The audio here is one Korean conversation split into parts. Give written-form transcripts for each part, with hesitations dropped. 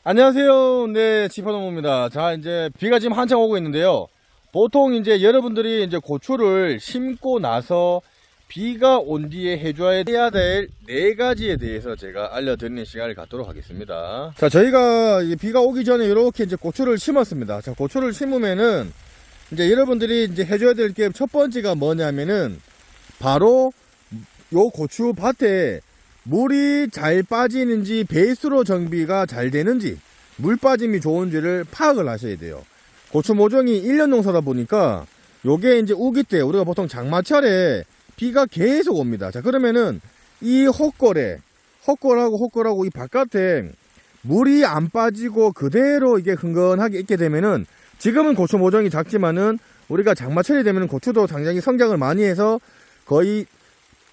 안녕하세요. 네, 지파동무입니다. 자, 이제 비가 지금 한창 오고 있는데요. 보통 이제 여러분들이 이제 고추를 심고 나서 비가 온 뒤에 해줘야 될 4가지에 대해서 제가 알려드리는 시간을 갖도록 하겠습니다. 자, 저희가 비가 오기 전에 이렇게 이제 고추를 심었습니다. 자, 고추를 심으면은 이제 여러분들이 이제 해줘야 될 게 첫 번째가 뭐냐면은 바로 요 고추 밭에 물이 잘 빠지는지 배수로 정비가 잘 되는지 물 빠짐이 좋은지를 파악을 하셔야 돼요. 고추 모종이 1년 농사다 보니까 요게 이제 우기 때 우리가 보통 장마철에 비가 계속 옵니다. 자, 그러면은 이 헛골하고 이 바깥에 물이 안 빠지고 그대로 이게 흥건하게 있게 되면은 지금은 고추 모종이 작지만은 우리가 장마철이 되면은 고추도 굉장히 성장을 많이 해서 거의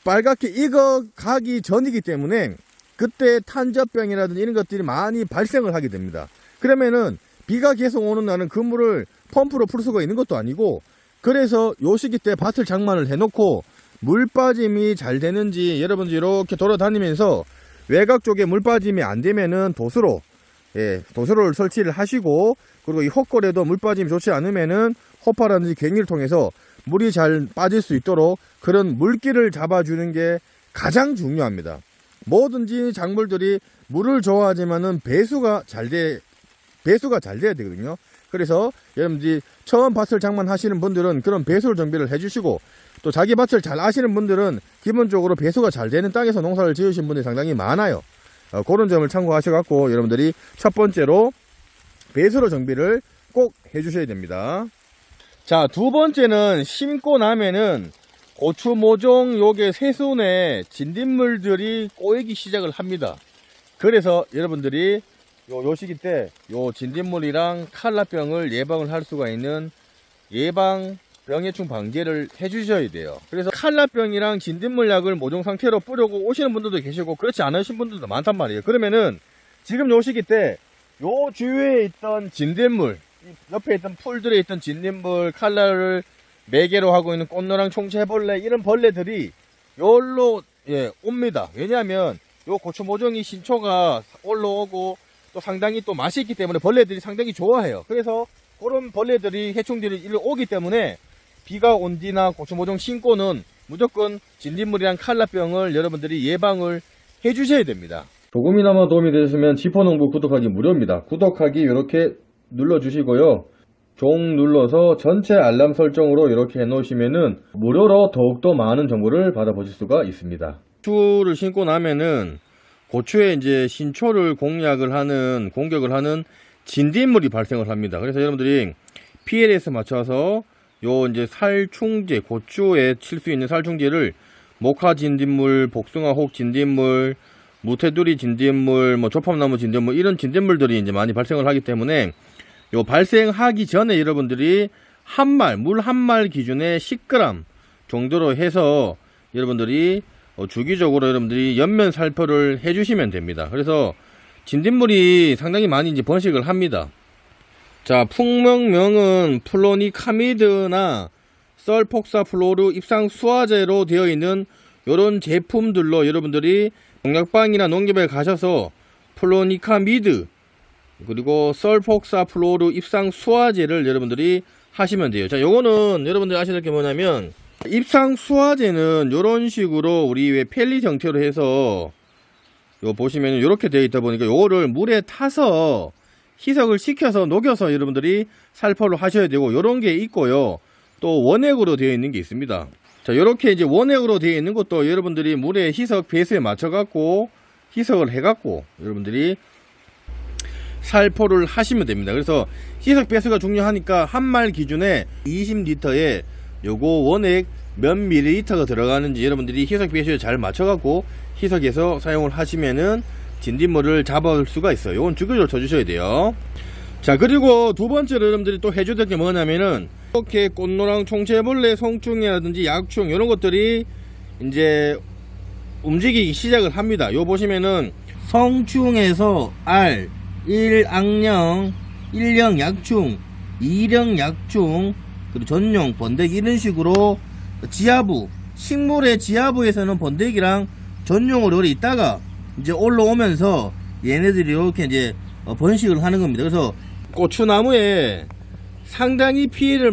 빨갛게 익어가기 전이기 때문에 그때 탄저병이라든지 이런 것들이 많이 발생을 하게 됩니다. 그러면은 비가 계속 오는 날은 그 물을 펌프로 풀 수가 있는 것도 아니고, 그래서 요 시기 때 밭을 장만을 해놓고 물 빠짐이 잘 되는지 여러분들 이렇게 돌아다니면서 외곽 쪽에 물 빠짐이 안 되면은 도수로를 설치를 하시고, 그리고 이 헛골에도 물 빠짐이 좋지 않으면은 호파라든지 갱리를 통해서 물이 잘 빠질 수 있도록 그런 물기를 잡아주는 게 가장 중요합니다. 뭐든지 작물들이 물을 좋아하지만은 배수가 잘 돼야 되거든요. 그래서 여러분들이 처음 밭을 장만하시는 분들은 그런 배수 정비를 해주시고, 또 자기 밭을 잘 아시는 분들은 기본적으로 배수가 잘 되는 땅에서 농사를 지으신 분들이 상당히 많아요. 그런 점을 참고하셔갖고 여러분들이 첫 번째로 배수로 정비를 꼭 해주셔야 됩니다. 자, 두 번째는 심고 나면은 고추 모종 요게 새순에 진딧물들이 꼬이기 시작을 합니다. 그래서 여러분들이 요 시기 때 요 진딧물이랑 칼라병을 예방을 할 수가 있는 예방 병해충 방제를 해주셔야 돼요. 그래서 칼라병이랑 진딧물약을 모종 상태로 뿌려고 오시는 분들도 계시고 그렇지 않으신 분들도 많단 말이에요. 그러면은 지금 요 시기 때 요 주위에 있던 진딧물, 옆에 있던 풀들에 있던 진딧물, 칼라를 매개로 하고 있는 꽃노랑 총채벌레, 이런 벌레들이 요로 옵니다. 왜냐하면 요 고추 모종이 신초가 올라오고 또 상당히 또 맛이 있기 때문에 벌레들이 상당히 좋아해요. 그래서 그런 벌레들이 해충들이 일로 오기 때문에 비가 온 뒤나 고추 모종 심고는 무조건 진딧물이랑 칼라병을 여러분들이 예방을 해 주셔야 됩니다. 조금이나마 도움이 되셨으면 지포농부 구독하기 무료입니다. 구독하기 이렇게 눌러주시고요. 종 눌러서 전체 알람 설정으로 이렇게 해놓으시면은 무료로 더욱더 많은 정보를 받아보실 수가 있습니다. 고추를 심고 나면은 고추에 이제 신초를 공격을 하는 진딧물이 발생을 합니다. 그래서 여러분들이 PLS 맞춰서 요 이제 살충제, 고추에 칠 수 있는 살충제를 목화 진딧물, 복숭아 혹 진딧물, 무테두리 진딧물, 조팝나무 진딧물, 이런 진딧물들이 이제 많이 발생을 하기 때문에 요 발생하기 전에 여러분들이 물 한 말 기준에 10g 정도로 해서 여러분들이 주기적으로 여러분들이 연면 살포를 해주시면 됩니다. 그래서 진딧물이 상당히 많이 이제 번식을 합니다. 자, 품명명은 플로니카미드나 썰폭사플로르 입상 수화제로 되어 있는 이런 제품들로 여러분들이 농약방이나 농협에 가셔서 플로니카미드 그리고 썰폭사플로르 입상 수화제를 여러분들이 하시면 돼요. 자, 요거는 여러분들이 아셔야 될 게 뭐냐면, 입상 수화제는 요런 식으로 우리 왜 펠릿 형태로 해서 요 보시면 이렇게 되어 있다 보니까 요거를 물에 타서 희석을 시켜서 녹여서 여러분들이 살포를 하셔야 되고, 요런 게 있고요. 또 원액으로 되어 있는 게 있습니다. 자, 요렇게 이제 원액으로 되어 있는 것도 여러분들이 물에 희석 배수에 맞춰 갖고 희석을 해 갖고 여러분들이 살포를 하시면 됩니다. 그래서 희석 배수가 중요하니까 한 말 기준에 20리터에 요거 원액 몇 밀리리터가 들어가는지 여러분들이 희석 배수에 잘 맞춰 갖고 희석해서 사용을 하시면은 진딧물을 잡을 수가 있어요. 요건 주기적으로 쳐주셔야 돼요. 자, 그리고 두 번째로 여러분들이 또 해줘야 될 게 뭐냐면은, 이렇게 꽃노랑 총채벌레 성충이라든지 약충 이런 것들이 이제 움직이기 시작을 합니다. 요 보시면은 성충에서 알, 1악령, 1령 약충, 2령 약충, 그리고 전용, 번데기, 이런 식으로 지하부, 식물의 지하부에서는 번데기랑 전용으로 있다가 이제 올라오면서 얘네들이 이렇게 이제 번식을 하는 겁니다. 그래서 고추나무에 상당히 피해를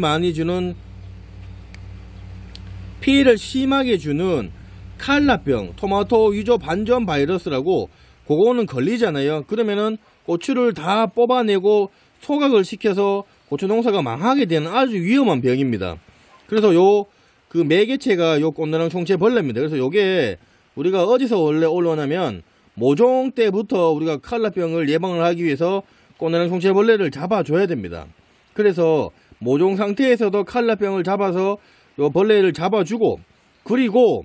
심하게 주는 칼라병, 토마토 위조 반전 바이러스라고, 그거는 걸리잖아요. 그러면은 고추를 다 뽑아내고 소각을 시켜서 고추 농사가 망하게 되는 아주 위험한 병입니다. 그래서 그 매개체가 요 꽃노랑 총체벌레입니다. 그래서 요게 우리가 어디서 원래 올라오냐면 모종 때부터 우리가 칼라병을 예방을 하기 위해서 꽃노랑 총체벌레를 잡아줘야 됩니다. 그래서 모종 상태에서도 칼라병을 잡아서 요 벌레를 잡아주고, 그리고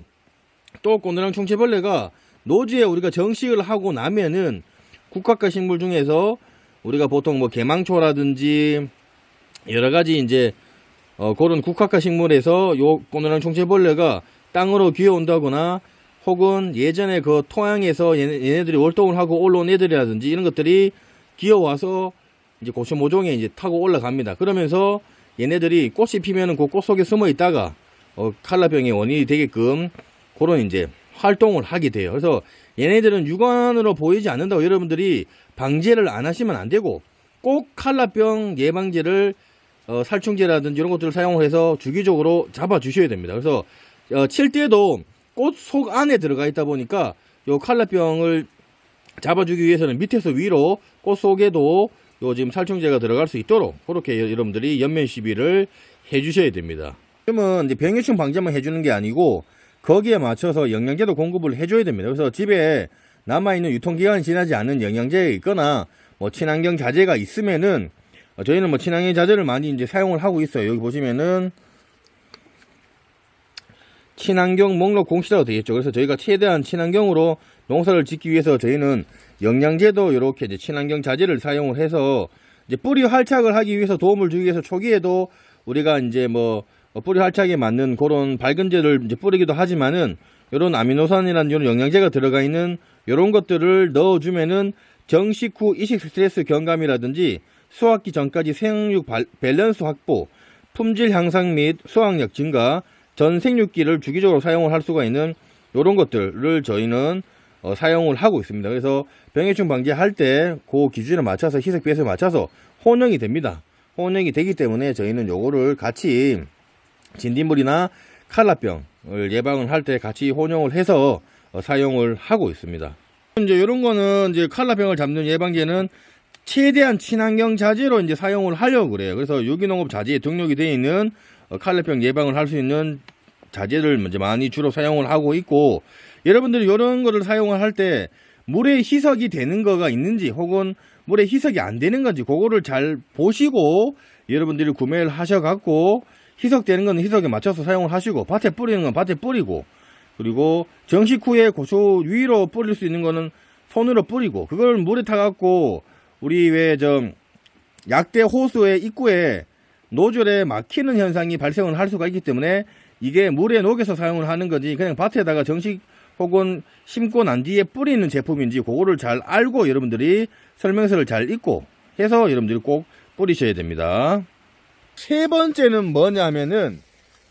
또 꽃노랑 총체벌레가 노지에 우리가 정식을 하고 나면은 국화과 식물 중에서 우리가 보통 뭐 개망초라든지 여러가지 이제 그런 국화과 식물에서 요 꽃노랑 총체벌레가 땅으로 기어온다거나, 혹은 예전에 그 토양에서 얘네들이 월동을 하고 올라온 애들이라든지 이런 것들이 기어와서 이제 고추 모종에 이제 타고 올라갑니다. 그러면서 얘네들이 꽃이 피면은 그 꽃 속에 숨어 있다가 칼라병의 원인이 되게끔 그런 이제 활동을 하게 돼요. 그래서 얘네들은 육안으로 보이지 않는다고 여러분들이 방제를 안 하시면 안 되고, 꼭 칼라병 예방제를 살충제라든지 이런 것들을 사용을 해서 주기적으로 잡아 주셔야 됩니다. 그래서 칠 때도 꽃 속 안에 들어가 있다 보니까 요 칼라병을 잡아주기 위해서는 밑에서 위로 꽃 속에도 요 지금 살충제가 들어갈 수 있도록 그렇게 여러분들이 연면 시비를 해주셔야 됩니다. 그러면 이제 병해충 방제만 해주는 게 아니고 거기에 맞춰서 영양제도 공급을 해줘야 됩니다. 그래서 집에 남아있는 유통기간이 지나지 않은 영양제가 있거나 뭐 친환경 자재가 있으면은 저희는 뭐 친환경 자재를 많이 이제 사용을 하고 있어요. 여기 보시면은 친환경 목록 공시라고 되겠죠. 그래서 저희가 최대한 친환경으로 농사를 짓기 위해서 저희는 영양제도 이렇게 이제 친환경 자재를 사용을 해서 이제 뿌리 활착을 하기 위해서 도움을 주기 위해서 초기에도 우리가 이제 뭐 뿌리 활착에 맞는 그런 밝은제를 이제 뿌리기도 하지만은 이런 아미노산이라는 이런 영양제가 들어가 있는 이런 것들을 넣어주면은 정식 후 이식 스트레스 경감이라든지 수확기 전까지 생육 밸런스 확보, 품질 향상 및 수확력 증가, 전 생육기를 주기적으로 사용을 할 수가 있는 이런 것들을 저희는 사용을 하고 있습니다. 그래서 병해충 방제할 때 그 기준에 맞춰서 희석 비해서에 맞춰서 혼용이 됩니다. 혼용이 되기 때문에 저희는 요거를 같이 진딧물이나 칼라병을 예방을 할 때 같이 혼용을 해서 사용을 하고 있습니다. 이제 이런 거는 이제 칼라병을 잡는 예방제는 최대한 친환경 자재로 이제 사용을 하려고 그래요. 그래서 유기농업 자재에 등록이 되어 있는 칼라병 예방을 할 수 있는 자재를 이제 많이 주로 사용을 하고 있고, 여러분들이 이런 거를 사용을 할 때 물에 희석이 되는 거가 있는지 혹은 물에 희석이 안 되는 건지 그거를 잘 보시고 여러분들이 구매를 하셔갖고 희석되는 건 희석에 맞춰서 사용을 하시고, 밭에 뿌리는 건 밭에 뿌리고, 그리고 정식 후에 고추 위로 뿌릴 수 있는 거는 손으로 뿌리고, 그걸 물에 타갖고 우리 왜 약대 호수의 입구에 노즐에 막히는 현상이 발생을 할 수가 있기 때문에 이게 물에 녹여서 사용을 하는 거지 그냥 밭에다가 정식 혹은 심고 난 뒤에 뿌리는 제품인지 그거를 잘 알고 여러분들이 설명서를 잘 읽고 해서 여러분들이 꼭 뿌리셔야 됩니다. 세 번째는 뭐냐면은,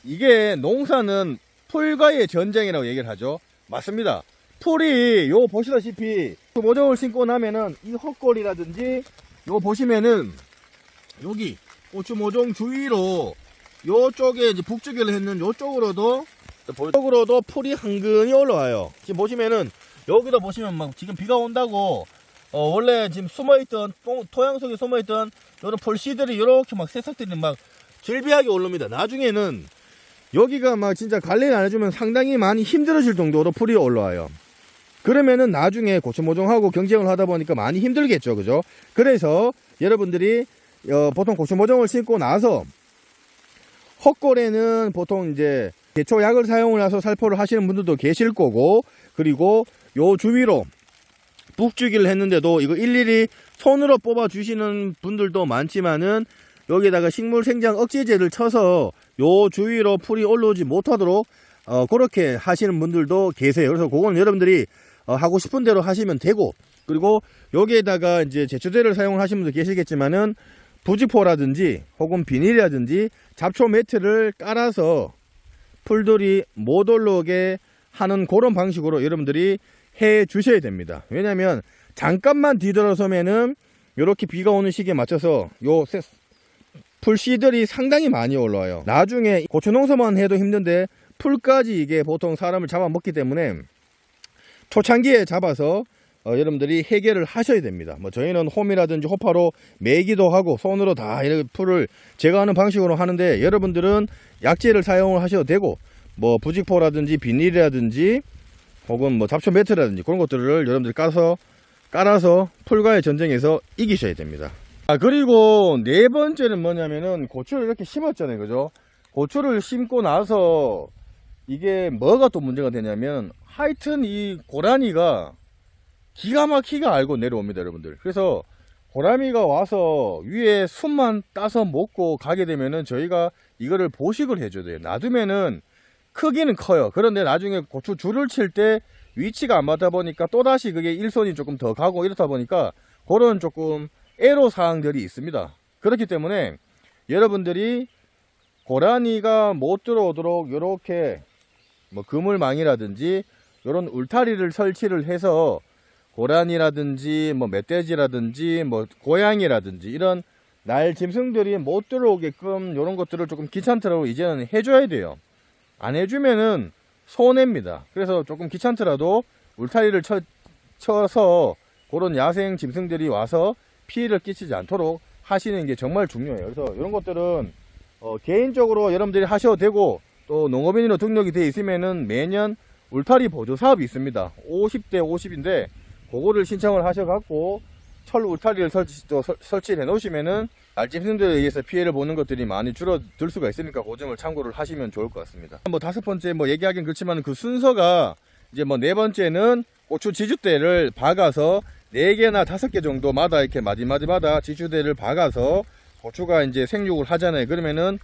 이게 농사는 풀과의 전쟁이라고 얘기를 하죠. 맞습니다. 풀이 요 보시다시피 모종을 심고 나면은 이 헛골이라든지 요 보시면은 여기 고추 모종 주위로 요쪽에 이제 북주기를 했는 요쪽으로도 풀이 한근히 올라와요. 지금 보시면은 여기도 보시면 막 지금 비가 온다고 원래 지금 숨어있던 토양 속에 숨어있던 요런 풀씨들이 이렇게 막 새싹들이 막 질비하게 올라옵니다. 나중에는 여기가 막 진짜 관리를 안 해주면 상당히 많이 힘들어질 정도로 풀이 올라와요. 그러면은 나중에 고추 모종하고 경쟁을 하다 보니까 많이 힘들겠죠. 그죠? 그래서 여러분들이 보통 고추 모종을 심고 나서 헛골에는 보통 이제 개초약을 사용을 해서 살포를 하시는 분들도 계실 거고, 그리고 요 주위로 북주기를 했는데도 이거 일일이 손으로 뽑아 주시는 분들도 많지만은 여기다가 식물 생장 억제제를 쳐서 요 주위로 풀이 올라오지 못하도록 그렇게 하시는 분들도 계세요. 그래서 그건 여러분들이 하고 싶은 대로 하시면 되고, 그리고 여기에다가 이제 제초제를 사용을 하시는 분도 계시겠지만은 부직포라든지 혹은 비닐이라든지 잡초 매트를 깔아서 풀들이 못 올라오게 하는 그런 방식으로 여러분들이 해 주셔야 됩니다. 왜냐하면 잠깐만 뒤돌아서면은 이렇게 비가 오는 시기에 맞춰서 요 풀씨들이 상당히 많이 올라와요. 나중에 고추 농사만 해도 힘든데 풀까지 이게 보통 사람을 잡아먹기 때문에 초창기에 잡아서 여러분들이 해결을 하셔야 됩니다. 뭐 저희는 홈이라든지 호파로 매기도 하고 손으로 다 이렇게 풀을 제거하는 방식으로 하는데, 여러분들은 약재를 사용을 하셔도 되고 뭐 부직포라든지 비닐이라든지 혹은 뭐 잡초 매트라든지 그런 것들을 여러분들이 깔아서 풀과의 전쟁에서 이기셔야 됩니다. 그리고 네 번째는 뭐냐면은 고추를 이렇게 심었잖아요, 그죠? 고추를 심고 나서 이게 뭐가 또 문제가 되냐면, 하여튼 이 고라니가 기가 막히게 알고 내려옵니다, 여러분들. 그래서 고라니가 와서 위에 순만 따서 먹고 가게 되면은 저희가 이거를 보식을 해줘야 돼요. 놔두면은 크기는 커요. 그런데 나중에 고추 줄을 칠 때 위치가 안 맞다 보니까 또다시 그게 일손이 조금 더 가고 이렇다 보니까 그런 조금 애로사항들이 있습니다. 그렇기 때문에 여러분들이 고라니가 못 들어오도록 이렇게 뭐 그물망이라든지 이런 울타리를 설치를 해서 고라니라든지 뭐 멧돼지라든지 뭐 고양이라든지 이런 날 짐승들이 못 들어오게끔 이런 것들을 조금 귀찮더라도 이제는 해줘야 돼요. 안 해주면은 손해입니다. 그래서 조금 귀찮더라도 울타리를 쳐서 그런 야생 짐승들이 와서 피해를 끼치지 않도록 하시는 게 정말 중요해요. 그래서 이런 것들은 개인적으로 여러분들이 하셔도 되고, 또 농업인으로 등록이 되어 있으면은 매년 울타리 보조 사업이 있습니다. 50대 50인데 그거를 신청을 하셔갖고 철 울타리를 설치를 해 놓으시면은 날짐승들에 의해서 피해를 보는 것들이 많이 줄어들 수가 있으니까 그 점을 참고를 하시면 좋을 것 같습니다. 뭐 다섯 번째 뭐 얘기하긴 그렇지만 그 순서가 이제 뭐 네 번째는 고추 지주대를 박아서 4개나 5개 정도마다 이렇게 마디마디마다 지주대를 박아서 고추가 이제 생육을 하잖아요. 그러면은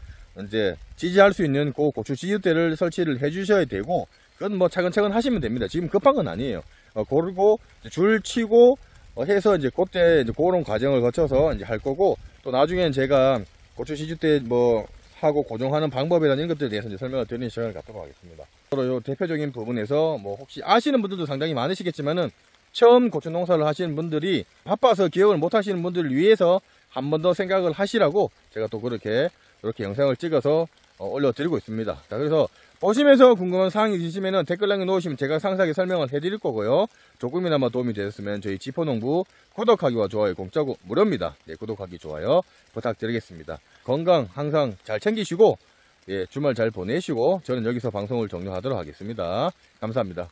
이제 지지할 수 있는 그 고추 지주대를 설치를 해 주셔야 되고, 그건 뭐 차근차근 하시면 됩니다. 지금 급한 건 아니에요. 그리고 줄 치고 해서 이제 그때 이제 그런 과정을 거쳐서 이제 할 거고, 또 나중에는 제가 고추 지주대 뭐 하고 고정하는 방법이라는 이런 것들에 대해서 이제 설명을 드리는 시간을 갖도록 하겠습니다. 요 대표적인 부분에서 뭐 혹시 아시는 분들도 상당히 많으시겠지만은, 처음 고추 농사를 하시는 분들이 바빠서 기억을 못 하시는 분들을 위해서 한 번 더 생각을 하시라고 제가 또 이렇게 영상을 찍어서 올려드리고 있습니다. 자, 그래서 보시면서 궁금한 사항이 있으시면 댓글 남겨놓으시면 제가 상세하게 설명을 해드릴 거고요. 조금이나마 도움이 되셨으면 저희 지포농부 구독하기와 좋아요 공짜고 무료입니다. 네, 구독하기 좋아요 부탁드리겠습니다. 건강 항상 잘 챙기시고, 예, 주말 잘 보내시고 저는 여기서 방송을 종료하도록 하겠습니다. 감사합니다.